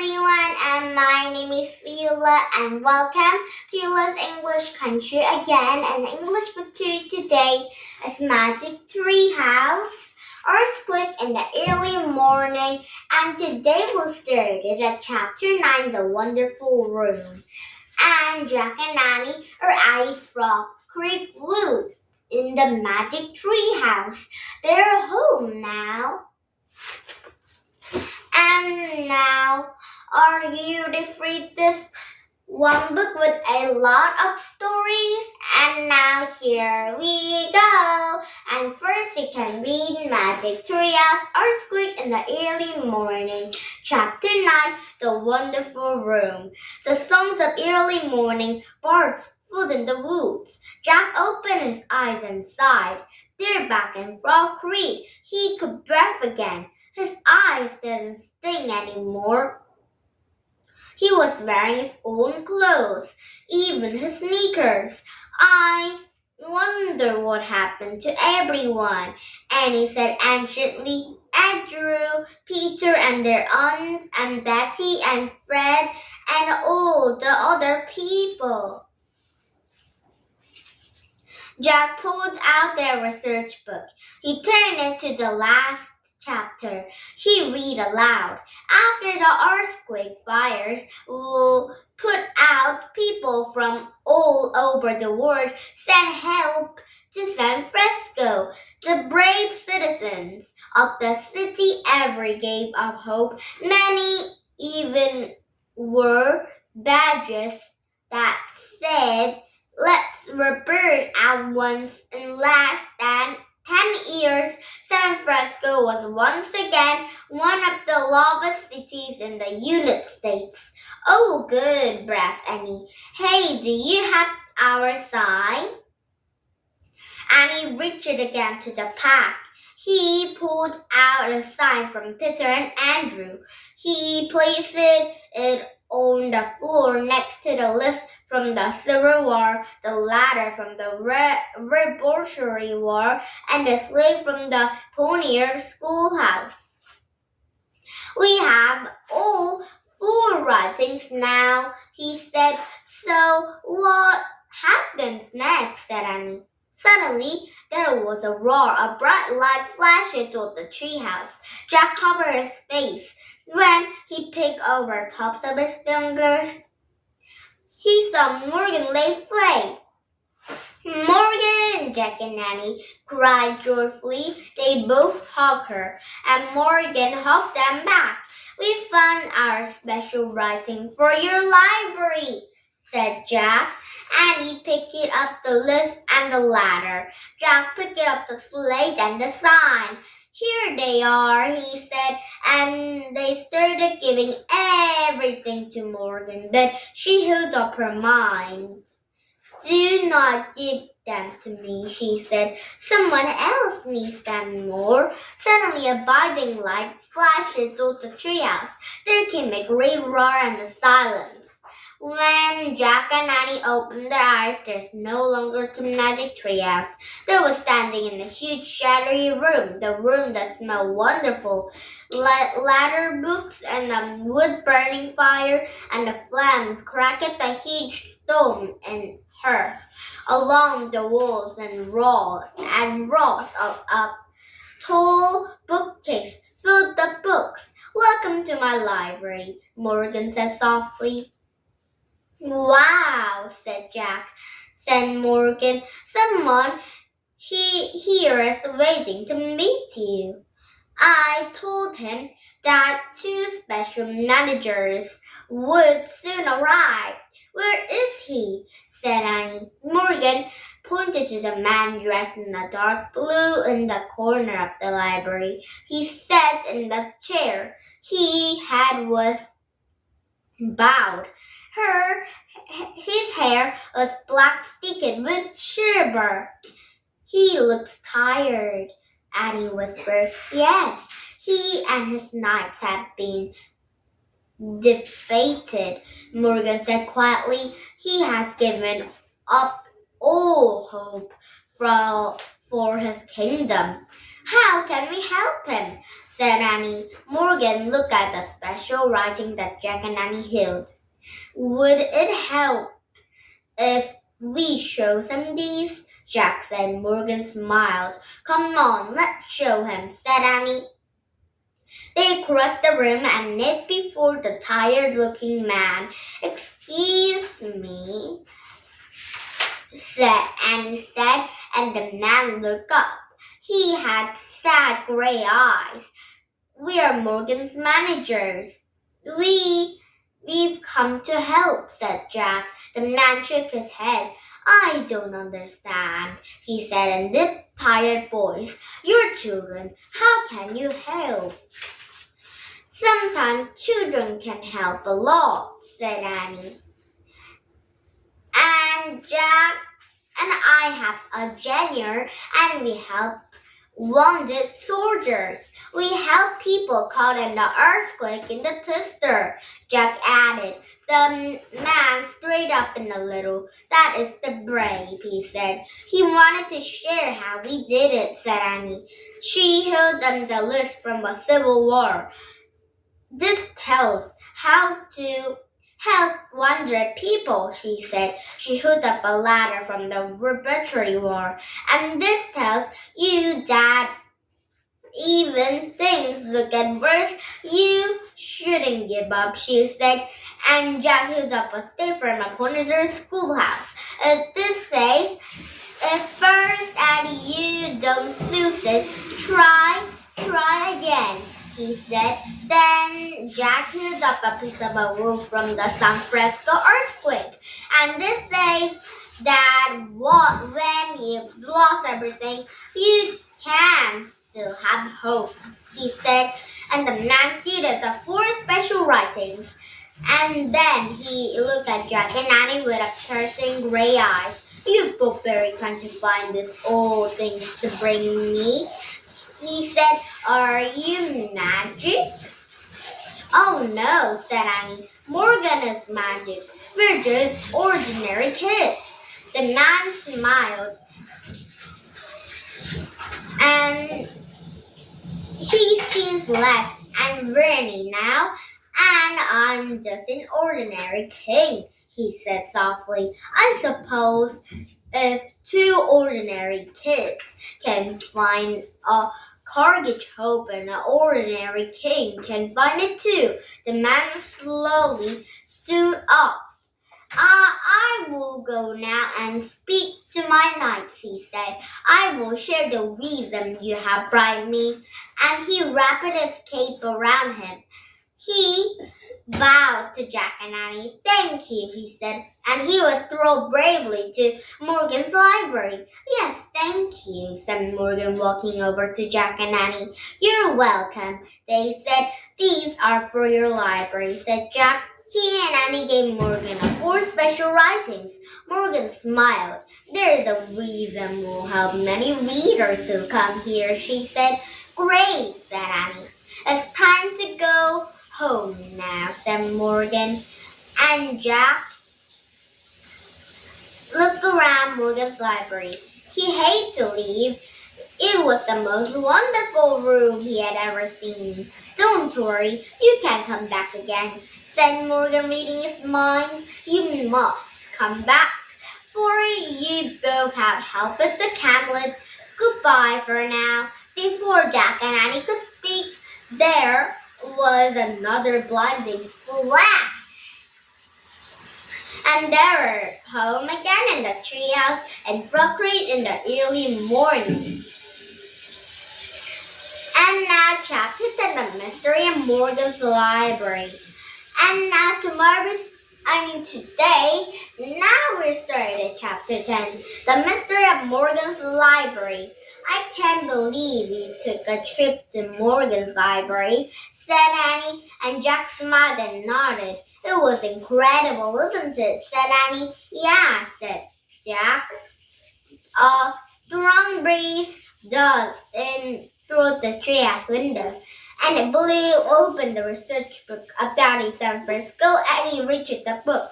everyone, and my name is Eula, and welcome to Eula's English Country again. And English book 2 today is Magic Tree House, Earthquake in the Early Morning, and today we'll start it at Chapter 9, The Wonderful Room. And Jack and Annie are at Frog Creek Wood in the Magic Tree House. They're home now. And now, are you ready for this one book with a lot of stories? And now here we go. And first you can read Magic Tree House, Earthquake in the Early Morning. Chapter 9, The Wonderful Room. The songs of early morning, birds flew in the woods. Jack opened his eyes and sighed. They're back in Frog Creek. He could breathe again. His eyes didn't sting anymore. He was wearing his own clothes, even his sneakers. I wonder what happened to everyone, Annie said anxiously. Andrew, Peter and their aunt, and Betty and Fred, and all the other people. Jack pulled out their research book. He turned it to the last chapter. He read aloud. After the earthquake, fires will put out, people from all over the world sent help to San Francisco. The brave citizens of the city ever gave up hope. Many even wore badges that said, "Let's rebuild at once." In less than 10 years, San Francisco was once again one of the lovest cities in the United States. Oh, good, breathed Annie. Hey, do you have our sign? Annie reached again to the pack. He pulled out a sign from Peter and Andrew. He placed it on the floor next to the list from the Civil War, the ladder from the Revolutionary War, and the slate from the Pioneer Schoolhouse. We have all 4 writings now, he said. So what happens next? Said Annie. Suddenly, there was a roar. A bright light flashed through the treehouse. Jack covered his face. When he picked over tops of his fingers, he saw Morgan lay flat. "Morgan!" Jack and Annie cried joyfully. They both hugged her, and Morgan hugged them back. "We found our special writing for your library," said Jack. Annie picked it up the list and the ladder. Jack picked up the slate and the sign. "Here they are," he said, and they started giving everything to Morgan. But she held up her mind. "Do not give them to me," she said. "Someone else needs them more." Suddenly a blinding light flashed through the treehouse. There came a great roar and a silence. When Jack and Annie opened their eyes, there's no longer the magic treehouse. They were standing in a huge shadowy room, the room that smelled wonderful. Ladder books and a wood-burning fire, and the flames crackled a huge stone and hearth along the walls, and rows of tall bookcases filled the books. "Welcome to my library," Morgan said softly. "Wow," said Jack. Said Morgan. "Someone here is waiting to meet you." I told him that 2 special managers would soon arrive. "Where is he?" said Annie. Morgan pointed to the man dressed in a dark blue in the corner of the library. He sat in the chair. His head was bowed. His hair was black streaked with silver. "He looks tired," Annie whispered. "Yes, he and his knights have been defeated," Morgan said quietly. "He has given up all hope for his kingdom." "How can we help him?" said Annie. Morgan looked at the special writing that Jack and Annie held. Would it help if we show him these? Jack said. Morgan smiled. Come on, let's show him, said Annie. They crossed the room and knelt before the tired-looking man. Excuse me, Annie said, and the man looked up. He had sad gray eyes. We are Morgan's managers. We've come to help, said Jack. The man shook his head. I don't understand, he said in a deep, tired voice. You're children. How can you help? Sometimes children can help a lot, said Annie. And Jack and I have a janitor, and we help wounded soldiers. We help people caught in the earthquake in the twister, Jack added. The man straight up in a little. That is the brave, he said. He wanted to share how we did it, said Annie. She held them the list from the Civil War. This tells how to help 100 people, she said. She held up a ladder from the Revolutionary War. And this tells you that even things look at worse, you shouldn't give up, she said. And Jack held up a stick from a Ponizer schoolhouse. This says, if first and you don't lose it, try again, he said. Then Jack held up a piece of a roof from the San Francisco earthquake. And this says that when you've lost everything, you can still have hope, he said. And the man stated the 4 special writings. And then he looked at Jack and Annie with a piercing gray eyes. You're both very kind to find these old things to bring me, he said. Are you magic? Oh no, said Annie. Morgan is magic. We're just ordinary kids. The man smiled. And he seems less and rainy now. And I'm just an ordinary king, he said softly. I suppose if 2 ordinary kids can find a cargage hope and an ordinary king can find it too. The man slowly stood up. I will go now and speak to my knights, he said. I will share the wisdom you have brought me. And he wrapped his cape around him. He bowed to Jack and Annie. Thank you, he said, and he was thrown bravely to Morgan's library. Yes, thank you, said Morgan, walking over to Jack and Annie. You're welcome, they said. These are for your library, said Jack. He and Annie gave Morgan 4 special writings. Morgan smiled. There's a reason will help many readers who come here, she said. Great, said Annie. It's time to go home now, said Morgan. And Jack looked around Morgan's library. He hated to leave. It was the most wonderful room he had ever seen. Don't worry, you can come back again, said Morgan, reading his mind. You must come back, for you both have helped the Camlet. Goodbye for now. Before Jack and Annie could speak, there was another blinding flash. And they were home again in the treehouse and Brooklyn in the early morning. And now chapter 10, The Mystery of Morgan's Library. And now today, now we're starting at chapter 10, The Mystery of Morgan's Library. I can't believe we took a trip to Morgan's library, said Annie, and Jack smiled and nodded. It was incredible, wasn't it, said Annie. Yeah, said Jack. A strong breeze dust in through the treehouse window, and it blew open the research book about in San Francisco, and he reached the book.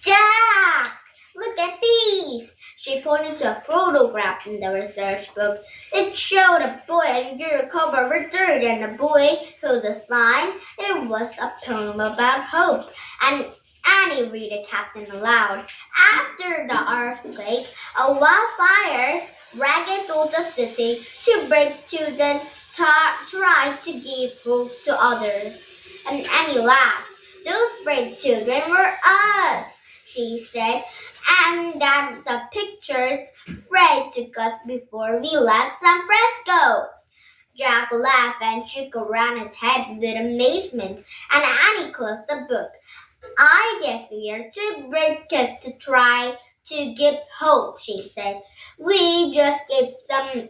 Jack, look at these, She pointed to a photograph in the research book. It showed a boy and girl covered with dirt, and the boy held a sign. It was a poem about hope. And Annie read the captain aloud. After the earthquake, a wildfire ragged through the city. To brave children tried to give hope to others. And Annie laughed. Those brave children were us, she said, and that the pictures Fred took us before we left San Francisco. Jack laughed and shook around his head with amazement, and Annie closed the book. I guess we are too brave kids to try to give hope, she said. We just give some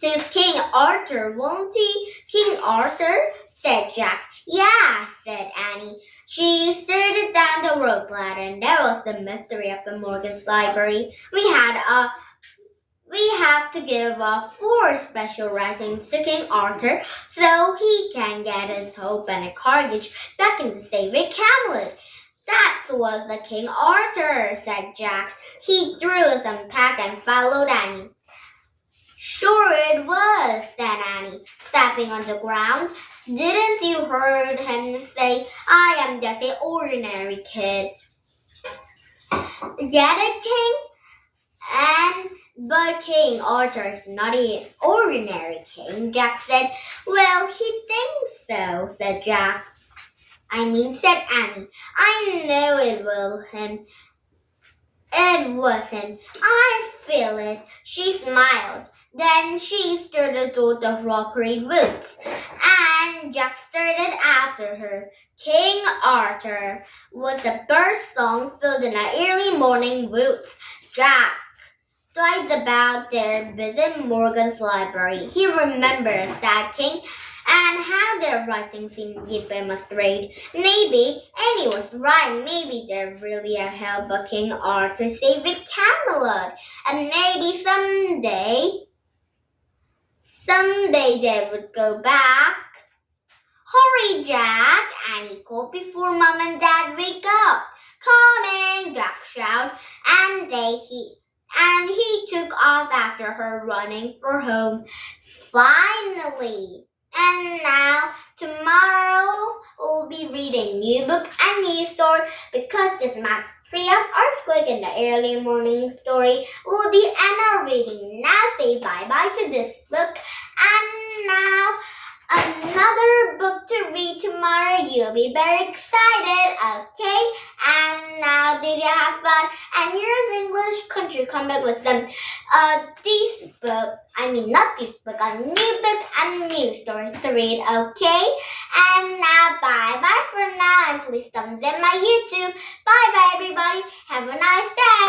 to King Arthur, won't he? King Arthur, said Jack. Yeah, said Annie. She started down the rope ladder, and that was the mystery of the Morgan's library. We have to give up 4 special writings to King Arthur so he can get his hope and courage back into saving Camelot. That was the King Arthur, said Jack. He threw his unpack and followed Annie. Sure it was, said Annie, stepping on the ground. Didn't you heard him say, I am just an ordinary kid? Get it, King? But King Arthur is not an ordinary king, Jack said. Well, he thinks so, said Jack. Said Annie. I know it will him. It wasn't. I feel it. She smiled. Then she started through the rockery woods, and Jack started after her. King Arthur was a bird song filled in the early morning woods. Jack thought about their visit Morgan's library. He remembered a sad king and how their writings seemed to give him a strayed. Maybe Annie was right. Maybe they're really a help of King Arthur saving Camelot, and maybe someday they would go back. Hurry, Jack, Annie called before Mom and Dad wake up. Coming, Jack shouted, and he took off after her, running for home. Finally! And now, tomorrow, we'll be reading a new book and new story because this Math Trias Earthquake in the early morning story will be end our reading. Now say bye-bye to this book. And now, another book to read tomorrow. You'll be very excited, okay? And now, did you have fun? And here's English Country come back with some a new book and new stories to read, okay? And now, bye-bye for now, and please don't visit my YouTube. Bye-bye, everybody. Have a nice day.